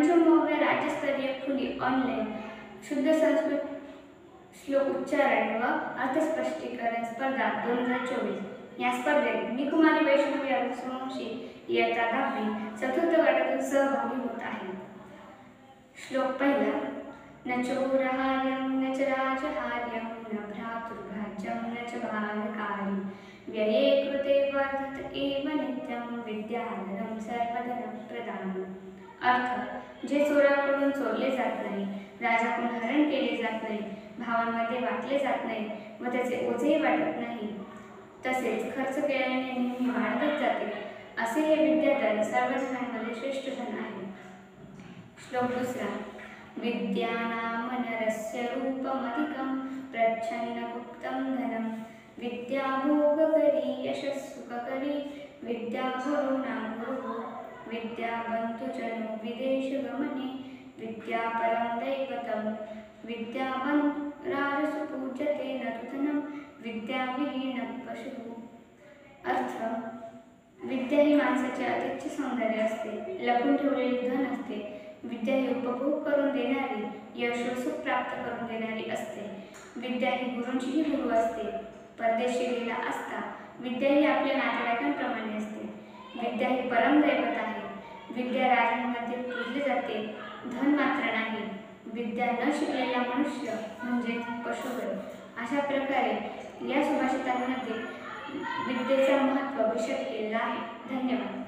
पंचमव्या राज्यस्तरीय खुली ऑनलाईन शुद्ध संस्कृत श्लोक उच्चारण व अर्थस्पष्टीकरण स्पर्धा 2024 या स्पर्धेत मी कुमारी वैष्णवी अरुणवंशी इयत्ता 10वी चतुर्थ गटातून सहभागी होत आहे। श्लोक पहिला। न चोरहार्यं न च राजहार्यं न भ्रातृभाज्यं न च बालकारी व्यये कृते वर्धत एव नित्यं विद्याधनं सर्वधनं प्रदानम्। अर्थ, जे चोराकडून चोरले जात नाही, राजाकडून हरण केले जात नाही, भावांमध्ये वाटले जात नाही व त्याचे ओझेही वाटत नाही, तसेच खर्च केल्याने नेहमी वाढतच जाते, असे हे विद्याधन सर्व धनांमध्ये श्रेष्ठ धन आहे। श्लोक दुसरा। विद्यानामनरस्य रूपमधिकं प्रच्छन्नगुप्तं धनं विद्याभोगकरी यशस्सुखकरी विद्या गुरूणां गुरुः विद्या बन्धुजनो विदेशगमने विद्या परं दैवतं विद्या राजसु पूज्यते न तु धनं विद्याविहीनं पशुः। अर्थ, विद्या ही माणसाचे अतिच्य सौंदर्य असते, लपून ठेवलेले धन असते। विद्या ही उपभोग करून देणारी, यश व सुख प्राप्त करून देणारी असते। विद्या ही गुरूंचीही गुरु असते। परदेशी गेला असता विद्या ही आपल्या नातेवाईकांप्रमाणे असते। विद्या ही परमदैवत आहे। विद्या राजांमध्ये पूजली जाते, धन मात्र नाही। विद्या न शिकलेला मनुष्य म्हणजे पशुबळ। अशा प्रकारे या सुभाषितांमध्ये विद्येचा महत्त्व विशद केलेला आहे। धन्यवाद।